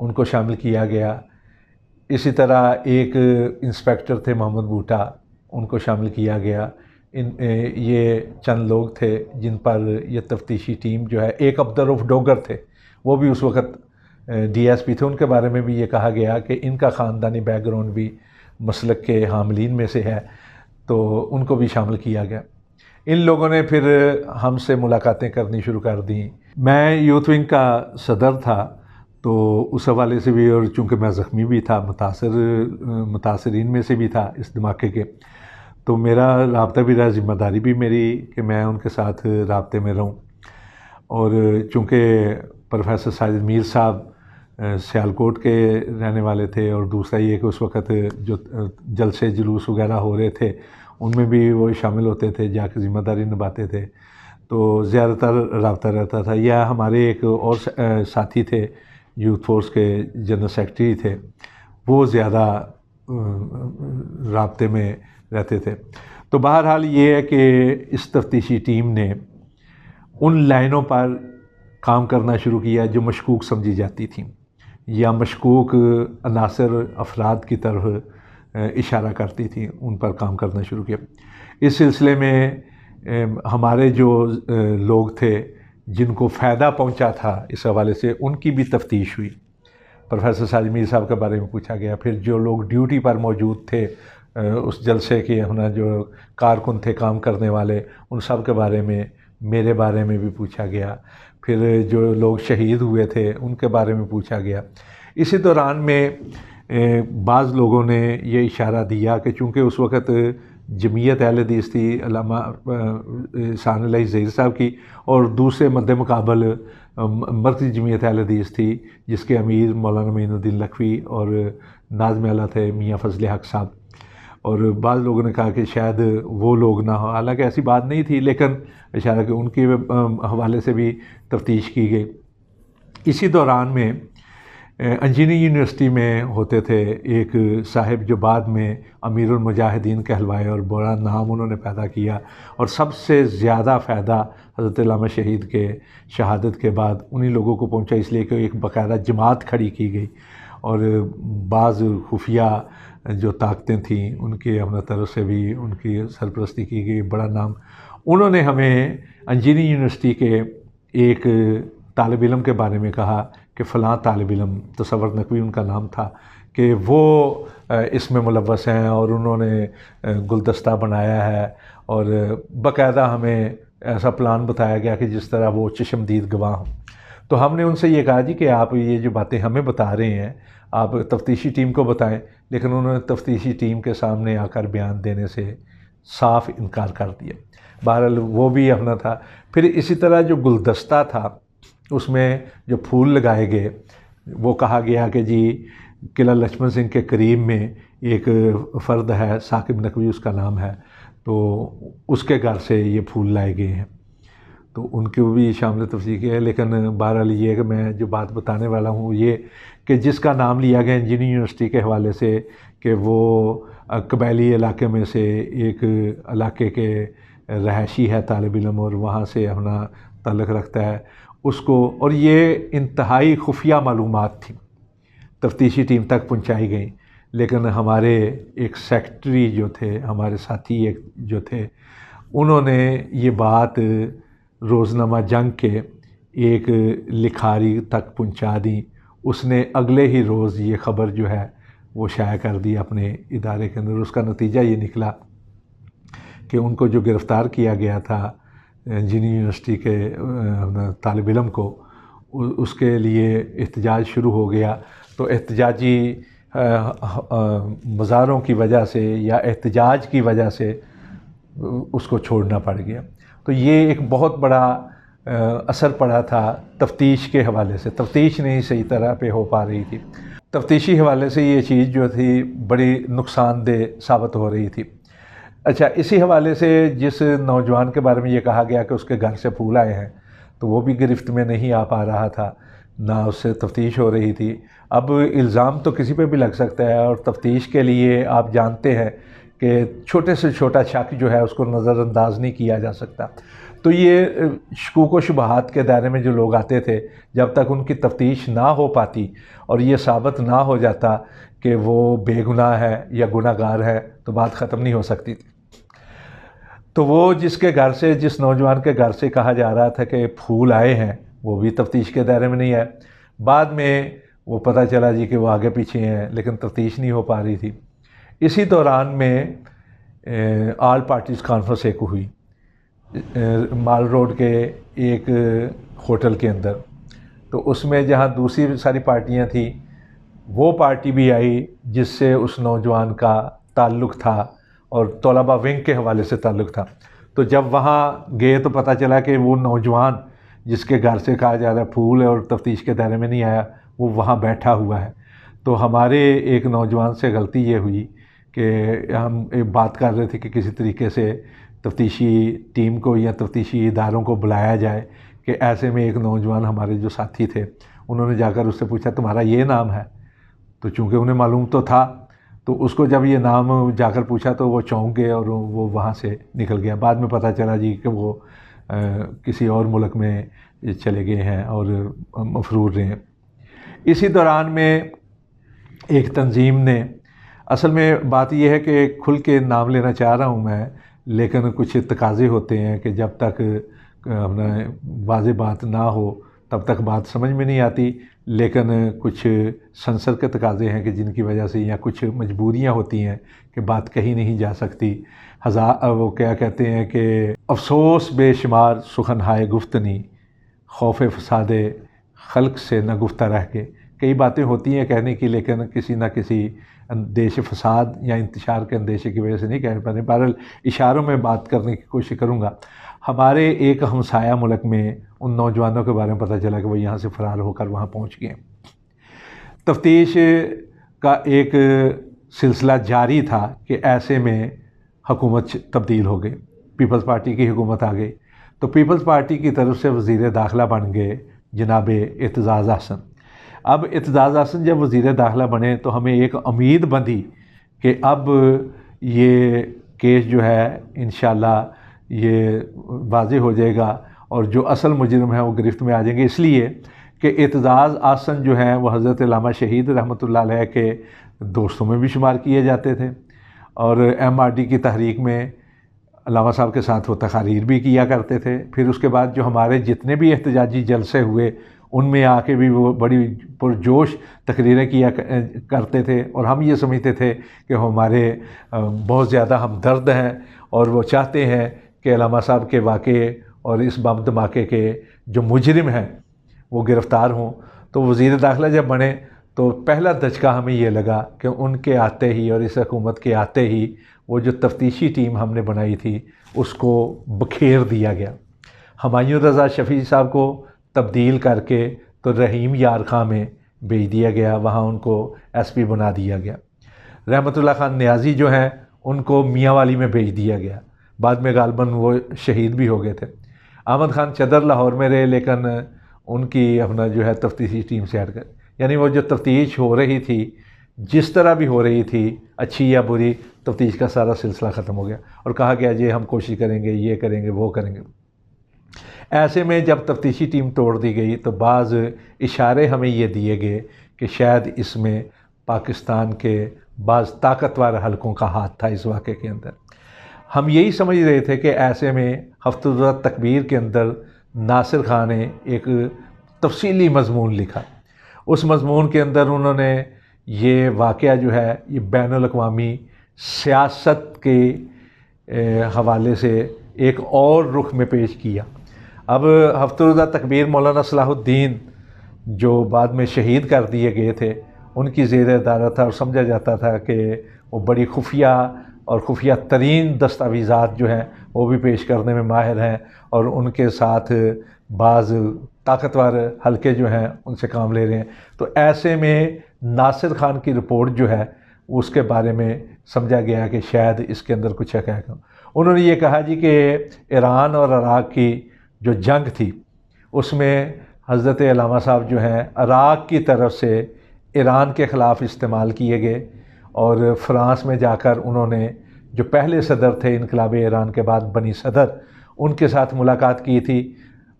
ان کو شامل کیا گیا. اسی طرح ایک انسپیکٹر تھے محمد بوٹا، ان کو شامل کیا گیا. یہ چند لوگ تھے جن پر یہ تفتیشی ٹیم جو ہے. ایک عبدالرؤف ڈوگر تھے، وہ بھی اس وقت ڈی ایس پی تھے. ان کے بارے میں بھی یہ کہا گیا کہ ان کا خاندانی بیک گراؤنڈ بھی مسلک کے حاملین میں سے ہے، تو ان کو بھی شامل کیا گیا. ان لوگوں نے پھر ہم سے ملاقاتیں کرنی شروع کر دیں. میں یوتھ ونگ کا صدر تھا، تو اس حوالے سے بھی، اور چونکہ میں زخمی بھی تھا، متاثرین میں سے بھی تھا اس دھماکے کے، تو میرا رابطہ بھی رہا، ذمہ داری بھی میری کہ میں ان کے ساتھ رابطے میں رہوں. اور چونکہ پروفیسر ساجد میر صاحب سیالکوٹ کے رہنے والے تھے، اور دوسرا یہ کہ اس وقت جو جلسے جلوس وغیرہ ہو رہے تھے ان میں بھی وہ شامل ہوتے تھے، جا کے ذمہ داری نبھاتے تھے، تو زیادہ تر رابطہ رہتا تھا. یا ہمارے ایک اور ساتھی تھے یوتھ فورس کے، جنرل سیکرٹری تھے، وہ زیادہ رابطے میں رہتے تھے. تو بہرحال یہ ہے کہ اس تفتیشی ٹیم نے ان لائنوں پر کام کرنا شروع کیا جو مشکوک سمجھی جاتی تھیں، یا مشکوک عناصر افراد کی طرف اشارہ کرتی تھیں، ان پر کام کرنا شروع کیا. اس سلسلے میں ہمارے جو لوگ تھے جن کو فائدہ پہنچا تھا اس حوالے سے، ان کی بھی تفتیش ہوئی. پروفیسر ساجد میر صاحب کے بارے میں پوچھا گیا. پھر جو لوگ ڈیوٹی پر موجود تھے اس جلسے کے، ہونا جو کارکن تھے، کام کرنے والے، ان سب کے بارے میں، میرے بارے میں بھی پوچھا گیا. پھر جو لوگ شہید ہوئے تھے ان کے بارے میں پوچھا گیا. اسی دوران میں بعض لوگوں نے یہ اشارہ دیا کہ چونکہ اس وقت جمعیت اہل حدیث تھی علامہ احسان علیہ ظہیر صاحب کی، اور دوسرے مد مقابل مرکزی جمعیت اہل حدیث تھی جس کے امیر مولانا معین الدین لکھوی اور ناظم اعلیٰ تھے میاں فضل حق صاحب. اور بعض لوگوں نے کہا کہ شاید وہ لوگ نہ ہو، حالانکہ ایسی بات نہیں تھی، لیکن اشارہ کہ ان کے حوالے سے بھی تفتیش کی گئی. اسی دوران میں انجینئرنگ یونیورسٹی میں ہوتے تھے ایک صاحب جو بعد میں امیر المجاہدین کہلوائے، اور بڑا نام انہوں نے پیدا کیا، اور سب سے زیادہ فائدہ حضرت علامہ شہید کے شہادت کے بعد انہی لوگوں کو پہنچا، اس لیے کہ ایک باقاعدہ جماعت کھڑی کی گئی، اور بعض خفیہ جو طاقتیں تھیں ان کے اپنا طرف سے بھی ان کی سرپرستی کی گئی. بڑا نام انہوں نے ہمیں انجینئرنگ یونیورسٹی کے ایک طالب علم کے بارے میں کہا کہ فلاں طالب علم، تصور نقوی ان کا نام تھا، کہ وہ اس میں ملوث ہیں، اور انہوں نے گلدستہ بنایا ہے، اور باقاعدہ ہمیں ایسا پلان بتایا گیا کہ جس طرح وہ چشمدید گواہ ہوں. تو ہم نے ان سے یہ کہا جی کہ آپ یہ جو باتیں ہمیں بتا رہے ہیں آپ تفتیشی ٹیم کو بتائیں، لیکن انہوں نے تفتیشی ٹیم کے سامنے آ کر بیان دینے سے صاف انکار کر دیا. بہرحال وہ بھی اپنا تھا. پھر اسی طرح جو گلدستہ تھا اس میں جو پھول لگائے گئے، وہ کہا گیا کہ جی قلعہ لچھمن سنگھ کے قریب میں ایک فرد ہے، ثاقب نقوی اس کا نام ہے، تو اس کے گھر سے یہ پھول لائے گئے ہیں، تو ان کو بھی شامل تفصیل کیا ہے. لیکن بہرحال یہ کہ میں جو بات بتانے والا ہوں یہ کہ جس کا نام لیا گیا انجینئرنگ یونیورسٹی کے حوالے سے کہ وہ قبائلی علاقے میں سے ایک علاقے کے رہائشی ہے طالب علم، اور وہاں سے اپنا تعلق رکھتا ہے اس کو، اور یہ انتہائی خفیہ معلومات تھیں تفتیشی ٹیم تک پہنچائی گئیں. لیکن ہمارے ایک سیکرٹری جو تھے، ہمارے ساتھی ایک جو تھے، انہوں نے یہ بات روزنامہ جنگ کے ایک لکھاری تک پہنچا دی. اس نے اگلے ہی روز یہ خبر جو ہے وہ شائع کر دی اپنے ادارے کے اندر. اس کا نتیجہ یہ نکلا کہ ان کو جو گرفتار کیا گیا تھا انجینئرنگ یونیورسٹی کے طالب علم کو، اس کے لیے احتجاج شروع ہو گیا. تو احتجاجی مظاہروں کی وجہ سے یا احتجاج کی وجہ سے اس کو چھوڑنا پڑ گیا. تو یہ ایک بہت بڑا اثر پڑا تھا تفتیش کے حوالے سے. تفتیش نہیں صحیح طرح پہ ہو پا رہی تھی. تفتیشی حوالے سے یہ چیز جو تھی بڑی نقصان دہ ثابت ہو رہی تھی. اچھا، اسی حوالے سے جس نوجوان کے بارے میں یہ کہا گیا کہ اس کے گھر سے پھول آئے ہیں، تو وہ بھی گرفت میں نہیں آ پا رہا تھا، نہ اس سے تفتیش ہو رہی تھی. اب الزام تو کسی پہ بھی لگ سکتا ہے، اور تفتیش کے لیے آپ جانتے ہیں کہ چھوٹے سے چھوٹا شک جو ہے اس کو نظر انداز نہیں کیا جا سکتا. تو یہ شکوک و شبہات کے دائرے میں جو لوگ آتے تھے، جب تک ان کی تفتیش نہ ہو پاتی اور یہ ثابت نہ ہو جاتا کہ وہ بے گناہ ہے یا گناہ گار ہے، تو بات ختم نہیں ہو سکتی تھی۔ تو وہ جس نوجوان کے گھر سے کہا جا رہا تھا کہ پھول آئے ہیں، وہ بھی تفتیش کے دائرے میں نہیں آئے۔ بعد میں وہ پتہ چلا جی کہ وہ آگے پیچھے ہیں، لیکن تفتیش نہیں ہو پا رہی تھی۔ اسی دوران میں آل پارٹیز کانفرنس ایک ہوئی مال روڈ کے ایک ہوٹل کے اندر، تو اس میں جہاں دوسری ساری پارٹیاں تھیں، وہ پارٹی بھی آئی جس سے اس نوجوان کا تعلق تھا اور طلبہ ونگ کے حوالے سے تعلق تھا۔ تو جب وہاں گئے تو پتہ چلا کہ وہ نوجوان جس کے گھر سے کہا جا رہا ہے پھول ہے اور تفتیش کے دائرے میں نہیں آیا، وہ وہاں بیٹھا ہوا ہے۔ تو ہمارے ایک نوجوان سے غلطی یہ ہوئی کہ ہم بات کر رہے تھے کہ کسی طریقے سے تفتیشی ٹیم کو یا تفتیشی اداروں کو بلایا جائے، کہ ایسے میں ایک نوجوان ہمارے جو ساتھی تھے انہوں نے جا کر اس سے پوچھا تمہارا یہ نام ہے؟ تو چونکہ انہیں معلوم تو تھا، تو اس کو جب یہ نام جا کر پوچھا تو وہ چونک گئے اور وہ وہاں سے نکل گیا۔ بعد میں پتہ چلا جی کہ وہ کسی اور ملک میں چلے گئے ہیں اور مفرور رہے ہیں۔ اسی دوران میں ایک تنظیم نے، اصل میں بات یہ ہے کہ کھل کے نام لینا چاہ رہا ہوں میں، لیکن کچھ تقاضے ہوتے ہیں کہ جب تک واضح بات نہ ہو تب تک بات سمجھ میں نہیں آتی، لیکن کچھ سنسر کے تقاضے ہیں کہ جن کی وجہ سے یا کچھ مجبوریاں ہوتی ہیں کہ بات کہیں نہیں جا سکتی۔ وہ کیا کہتے ہیں کہ افسوس بے شمار سخن ہائے گفتنی، خوف فساد خلق سے نہ گفتہ رہ کے۔ کئی باتیں ہوتی ہیں کہنے کی، لیکن کسی نہ کسی اندیش فساد یا انتشار کے اندیشے کی وجہ سے نہیں کہہ پاتے۔ بہرحال اشاروں میں بات کرنے کی کوشش کروں گا۔ ہمارے ایک ہمسایہ ملک میں ان نوجوانوں کے بارے میں پتہ چلا کہ وہ یہاں سے فرار ہو کر وہاں پہنچ گئے۔ تفتیش کا ایک سلسلہ جاری تھا کہ ایسے میں حکومت تبدیل ہو گئی، پیپلز پارٹی کی حکومت آ گئی۔ تو پیپلز پارٹی کی طرف سے وزیر داخلہ بن گئے جناب اعتزاز احسن۔ اب اعتزاز احسن جب وزیر داخلہ بنے تو ہمیں ایک امید بندھی کہ اب یہ کیس جو ہے انشاءاللہ یہ واضح ہو جائے گا اور جو اصل مجرم ہیں وہ گرفت میں آ جائیں گے، اس لیے کہ اعتزاز احسن جو ہیں وہ حضرت علامہ شہید رحمۃ اللہ علیہ کے دوستوں میں بھی شمار کیے جاتے تھے، اور ایم آر ڈی کی تحریک میں علامہ صاحب کے ساتھ وہ تقاریر بھی کیا کرتے تھے۔ پھر اس کے بعد جو ہمارے جتنے بھی احتجاجی جلسے ہوئے ان میں آ کے بھی وہ بڑی پرجوش تقریریں کیا کرتے تھے، اور ہم یہ سمجھتے تھے کہ ہمارے بہت زیادہ ہمدرد ہیں اور وہ چاہتے ہیں کہ علامہ صاحب کے واقعے اور اس بم دھماکے کے جو مجرم ہیں وہ گرفتار ہوں۔ تو وزیر داخلہ جب بنے تو پہلا دھچکا ہمیں یہ لگا کہ ان کے آتے ہی اور اس حکومت کے آتے ہی وہ جو تفتیشی ٹیم ہم نے بنائی تھی اس کو بکھیر دیا گیا۔ ہمایوں رضا شفیع صاحب کو تبدیل کر کے تو رحیم یار خاں میں بھیج دیا گیا، وہاں ان کو ایس پی بنا دیا گیا۔ رحمت اللہ خان نیازی جو ہیں ان کو میاں والی میں بھیج دیا گیا، بعد میں غالباً وہ شہید بھی ہو گئے تھے۔ احمد خان چدر لاہور میں رہے، لیکن ان کی اپنا جو ہے تفتیشی ٹیم سے ہٹ کر، یعنی وہ جو تفتیش ہو رہی تھی جس طرح بھی ہو رہی تھی اچھی یا بری، تفتیش کا سارا سلسلہ ختم ہو گیا اور کہا گیا جی ہم کوشش کریں گے، یہ کریں گے، وہ کریں گے۔ ایسے میں جب تفتیشی ٹیم توڑ دی گئی تو بعض اشارے ہمیں یہ دیے گئے کہ شاید اس میں پاکستان کے بعض طاقتور حلقوں کا ہاتھ تھا اس واقعے کے اندر۔ ہم یہی سمجھ رہے تھے کہ ایسے میں ہفتہ روزہ تکبیر کے اندر ناصر خان نے ایک تفصیلی مضمون لکھا۔ اس مضمون کے اندر انہوں نے یہ واقعہ جو ہے یہ بین الاقوامی سیاست کے حوالے سے ایک اور رخ میں پیش کیا۔ اب ہفتہ روزہ تکبیر مولانا صلاح الدین جو بعد میں شہید کر دیے گئے تھے ان کی زیر ادارہ تھا، اور سمجھا جاتا تھا کہ وہ بڑی خفیہ اور خفیہ ترین دستاویزات جو ہیں وہ بھی پیش کرنے میں ماہر ہیں، اور ان کے ساتھ بعض طاقتور حلقے جو ہیں ان سے کام لے رہے ہیں۔ تو ایسے میں ناصر خان کی رپورٹ جو ہے اس کے بارے میں سمجھا گیا کہ شاید اس کے اندر کچھ حقائق ہوں۔ انہوں نے یہ کہا جی کہ ایران اور عراق کی جو جنگ تھی اس میں حضرت علامہ صاحب جو ہیں عراق کی طرف سے ایران کے خلاف استعمال کیے گئے، اور فرانس میں جا کر انہوں نے جو پہلے صدر تھے انقلاب ایران کے بعد بنی صدر، ان کے ساتھ ملاقات کی تھی،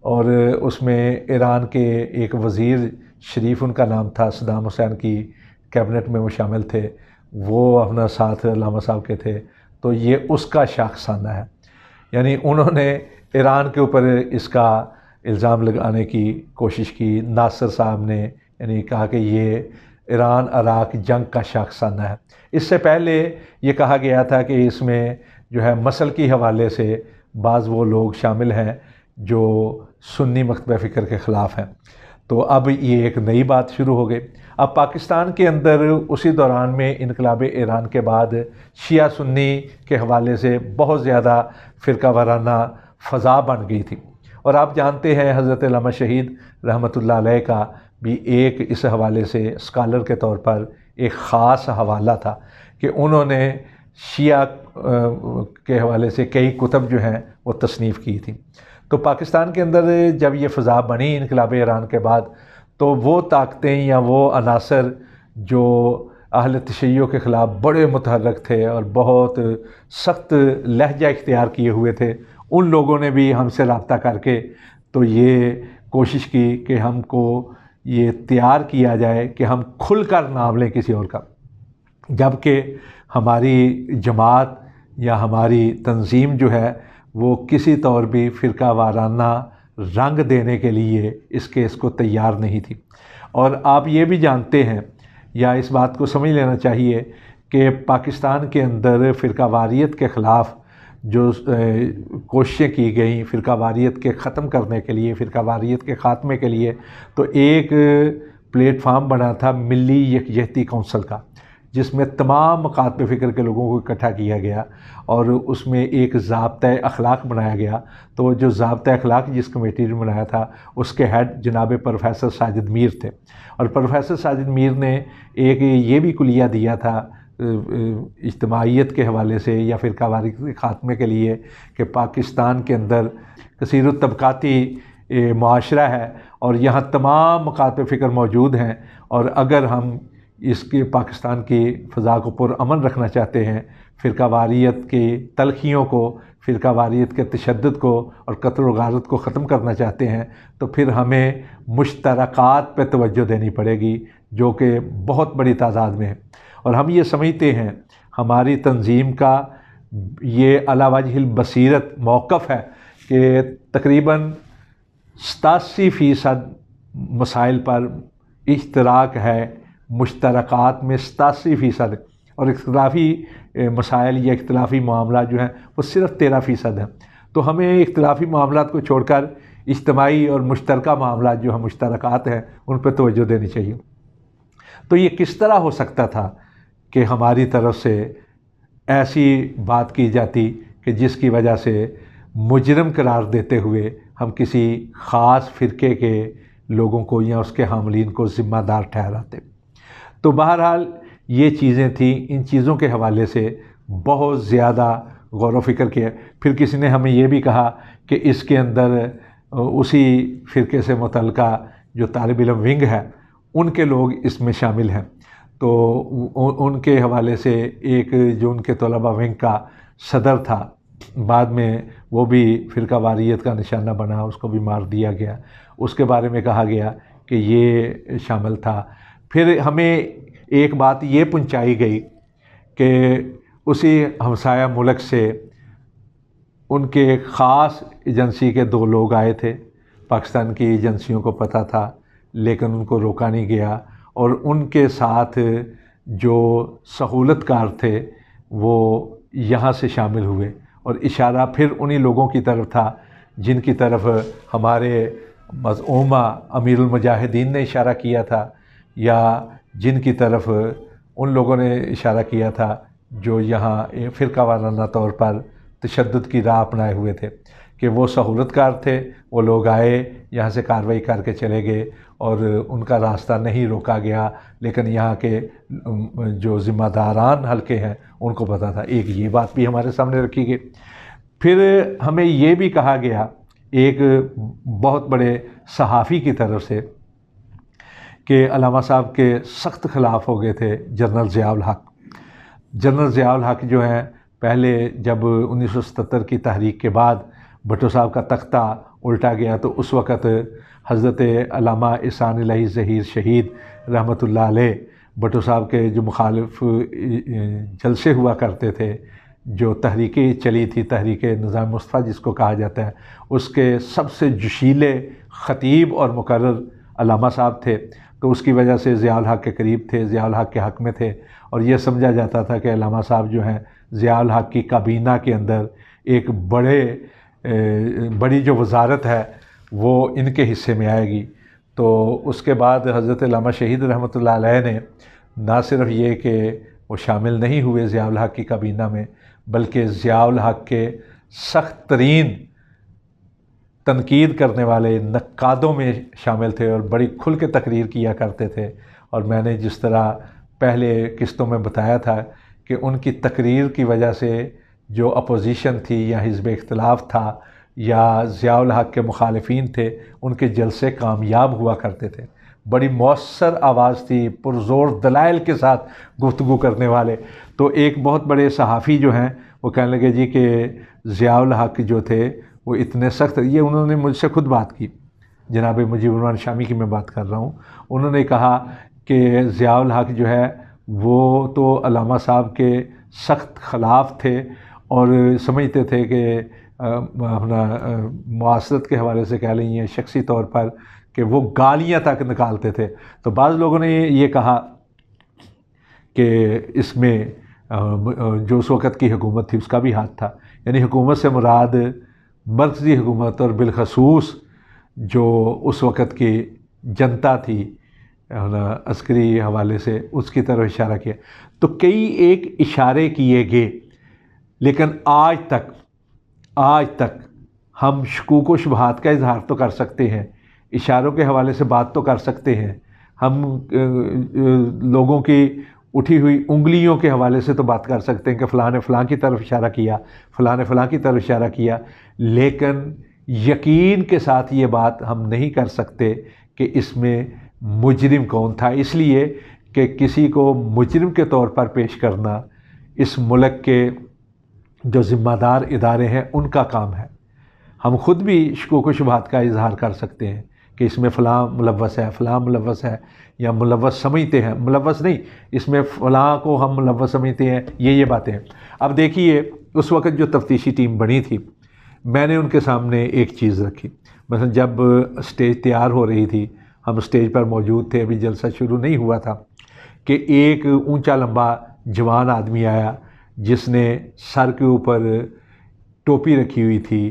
اور اس میں ایران کے ایک وزیر شریف ان کا نام تھا، صدام حسین کی کیبنٹ میں وہ شامل تھے، وہ اپنا ساتھ علامہ صاحب کے تھے۔ تو یہ اس کا شاخسانہ ہے، یعنی انہوں نے ایران کے اوپر اس کا الزام لگانے کی کوشش کی۔ ناصر صاحب نے یعنی کہا کہ یہ ایران عراق جنگ کا شاخسانہ ہے۔ اس سے پہلے یہ کہا گیا تھا کہ اس میں جو ہے مسل کی حوالے سے بعض وہ لوگ شامل ہیں جو سنی مکتبہ فکر کے خلاف ہیں، تو اب یہ ایک نئی بات شروع ہو گئی۔ اب پاکستان کے اندر اسی دوران میں انقلاب ایران کے بعد شیعہ سنی کے حوالے سے بہت زیادہ فرقہ وارانہ فضا بن گئی تھی، اور آپ جانتے ہیں حضرت علامہ شہید رحمۃ اللہ علیہ کا بھی ایک اس حوالے سے اسکالر کے طور پر ایک خاص حوالہ تھا کہ انہوں نے شیعہ کے حوالے سے کئی کتب جو ہیں وہ تصنیف کی تھی۔ تو پاکستان کے اندر جب یہ فضا بنی انقلاب ایران کے بعد، تو وہ طاقتیں یا وہ عناصر جو اہل تشیع کے خلاف بڑے متحرک تھے اور بہت سخت لہجہ اختیار کیے ہوئے تھے، ان لوگوں نے بھی ہم سے رابطہ کر کے تو یہ کوشش کی کہ ہم کو یہ تیار کیا جائے کہ ہم کھل کر نام لیں کسی اور کا، جبکہ ہماری جماعت یا ہماری تنظیم جو ہے وہ کسی طور بھی فرقہ وارانہ رنگ دینے کے لیے اس کیس کو تیار نہیں تھی۔ اور آپ یہ بھی جانتے ہیں یا اس بات کو سمجھ لینا چاہیے کہ پاکستان کے اندر فرقہ واریت کے خلاف جو کوششیں کی گئیں فرقہ واریت کے ختم کرنے کے لیے، فرقہ واریت کے خاتمے کے لیے، تو ایک پلیٹ فارم بنا تھا ملی یکجہتی کونسل کا، جس میں تمام مکاتب فکر کے لوگوں کو اکٹھا کیا گیا اور اس میں ایک ضابطۂ اخلاق بنایا گیا۔ تو جو ضابطۂ اخلاق جس کمیٹی نے بنایا تھا اس کے ہیڈ جناب پروفیسر ساجد میر تھے، اور پروفیسر ساجد میر نے ایک یہ بھی کلیہ دیا تھا اجتماعیت کے حوالے سے یا فرقہ واریت کے خاتمے کے لیے کہ پاکستان کے اندر کثیر الطبقاتی معاشرہ ہے اور یہاں تمام مکاتب فکر موجود ہیں، اور اگر ہم اس کے پاکستان کی فضا کو پرامن رکھنا چاہتے ہیں، فرقہ واریت کی تلخیوں کو، فرقہ واریت کے تشدد کو اور قتل و غارت کو ختم کرنا چاہتے ہیں، تو پھر ہمیں مشترکات پہ توجہ دینی پڑے گی جو کہ بہت بڑی تعداد میں ہے۔ اور ہم یہ سمجھتے ہیں ہماری تنظیم کا یہ علی وجہ البصیرت موقف ہے کہ تقریباً 87% مسائل پر اشتراک ہے، مشترکات میں 87%، اور اختلافی مسائل یا اختلافی معاملات جو ہیں وہ صرف 13% ہیں۔ تو ہمیں اختلافی معاملات کو چھوڑ کر اجتماعی اور مشترکہ معاملات جو ہیں مشترکات ہیں ان پہ توجہ دینی چاہیے۔ تو یہ کس طرح ہو سکتا تھا کہ ہماری طرف سے ایسی بات کی جاتی کہ جس کی وجہ سے مجرم قرار دیتے ہوئے ہم کسی خاص فرقے کے لوگوں کو یا اس کے حاملین کو ذمہ دار ٹھہراتے۔ تو بہرحال یہ چیزیں تھیں، ان چیزوں کے حوالے سے بہت زیادہ غور و فکر کیا۔ پھر کسی نے ہمیں یہ بھی کہا کہ اس کے اندر اسی فرقے سے متعلقہ جو طالب علم ونگ ہے ان کے لوگ اس میں شامل ہیں، تو ان کے حوالے سے ایک جو ان کے طلبہ ونگ کا صدر تھا بعد میں وہ بھی فرقہ واریت کا نشانہ بنا، اس کو بھی مار دیا گیا، اس کے بارے میں کہا گیا کہ یہ شامل تھا۔ پھر ہمیں ایک بات یہ پہنچائی گئی کہ اسی ہمسایہ ملک سے ان کے خاص ایجنسی کے 2 لوگ آئے تھے، پاکستان کی ایجنسیوں کو پتہ تھا لیکن ان کو روکا نہیں گیا، اور ان کے ساتھ جو سہولت کار تھے وہ یہاں سے شامل ہوئے، اور اشارہ پھر انہی لوگوں کی طرف تھا جن کی طرف ہمارے مزعومہ امیر المجاہدین نے اشارہ کیا تھا، یا جن کی طرف ان لوگوں نے اشارہ کیا تھا جو یہاں فرقہ وارانہ طور پر تشدد کی راہ اپنائے ہوئے تھے، کہ وہ سہولت کار تھے، وہ لوگ آئے یہاں سے کارروائی کر کے چلے گئے اور ان کا راستہ نہیں روکا گیا، لیکن یہاں کے جو ذمہ داران حلقے ہیں ان کو پتہ تھا۔ ایک یہ بات بھی ہمارے سامنے رکھی گئی۔ پھر ہمیں یہ بھی کہا گیا ایک بہت بڑے صحافی کی طرف سے کہ علامہ صاحب کے سخت خلاف ہو گئے تھے جنرل ضیاء الحق۔ جنرل ضیاء الحق جو ہیں پہلے جب 1977 کی تحریک کے بعد بھٹو صاحب کا تختہ الٹا گیا تو اس وقت حضرت علامہ احسان الہی ظہیر شہید رحمۃ اللہ علیہ بھٹو صاحب کے جو مخالف جلسے ہوا کرتے تھے، جو تحریکیں چلی تھی، تحریک نظام مصطفیٰ جس کو کہا جاتا ہے، اس کے سب سے جوشیلے خطیب اور مقرر علامہ صاحب تھے، تو اس کی وجہ سے ضیاء الحق کے قریب تھے، ضیاء الحق کے حق میں تھے، اور یہ سمجھا جاتا تھا کہ علامہ صاحب جو ہیں ضیاء الحق کی کابینہ کے اندر ایک بڑی جو وزارت ہے وہ ان کے حصے میں آئے گی۔ تو اس کے بعد حضرت علامہ شہید رحمۃ اللہ علیہ نے نہ صرف یہ کہ وہ شامل نہیں ہوئے ضیاء الحق کی کابینہ میں، بلکہ ضیاء الحق کے سخت ترین تنقید کرنے والے نقادوں میں شامل تھے اور بڑی کھل کے تقریر کیا کرتے تھے۔ اور میں نے جس طرح پہلے قسطوں میں بتایا تھا کہ ان کی تقریر کی وجہ سے جو اپوزیشن تھی یا حزب اختلاف تھا یا ضیاء الحق کے مخالفین تھے، ان کے جلسے کامیاب ہوا کرتے تھے۔ بڑی مؤثر آواز تھی، پرزور دلائل کے ساتھ گفتگو کرنے والے۔ تو ایک بہت بڑے صحافی جو ہیں وہ کہنے لگے جی کہ ضیاء الحق جو تھے وہ اتنے سخت، یہ انہوں نے مجھ سے خود بات کی، جناب مجیب الرحمان شامی کی میں بات کر رہا ہوں، انہوں نے کہا کہ ضیاء الحق جو ہے وہ تو علامہ صاحب کے سخت خلاف تھے اور سمجھتے تھے کہ اپنا معاصرت کے حوالے سے کہہ لیں یا شخصی طور پر کہ وہ گالیاں تک نکالتے تھے۔ تو بعض لوگوں نے یہ کہا کہ اس میں جو اس وقت کی حکومت تھی اس کا بھی ہاتھ تھا، یعنی حکومت سے مراد مرکزی حکومت اور بالخصوص جو اس وقت کی جنتا تھی عسکری حوالے سے، اس کی طرف اشارہ کیا۔ تو کئی ایک اشارے کیے گئے، لیکن آج تک ہم شکوک و شبہات کا اظہار تو کر سکتے ہیں، اشاروں کے حوالے سے بات تو کر سکتے ہیں، ہم لوگوں کی اٹھی ہوئی انگلیوں کے حوالے سے تو بات کر سکتے ہیں کہ فلاں نے فلاں کی طرف اشارہ کیا، فلاں نے فلاں کی طرف اشارہ کیا، لیکن یقین کے ساتھ یہ بات ہم نہیں کر سکتے کہ اس میں مجرم کون تھا، اس لیے کہ کسی کو مجرم کے طور پر پیش کرنا اس ملک کے جو ذمہ دار ادارے ہیں ان کا کام ہے۔ ہم خود بھی شکوک و شبہات کا اظہار کر سکتے ہیں کہ اس میں فلاں ملوث ہے، فلاں ملوث ہے، یا ملوث سمجھتے ہیں، ملوث نہیں، اس میں فلاں کو ہم ملوث سمجھتے ہیں، یہ باتیں ہیں۔ اب دیکھیے اس وقت جو تفتیشی ٹیم بنی تھی، میں نے ان کے سامنے ایک چیز رکھی، مثلا جب اسٹیج تیار ہو رہی تھی، ہم اسٹیج پر موجود تھے، ابھی جلسہ شروع نہیں ہوا تھا، کہ ایک اونچا لمبا جوان آدمی آیا جس نے سر کے اوپر ٹوپی رکھی ہوئی تھی،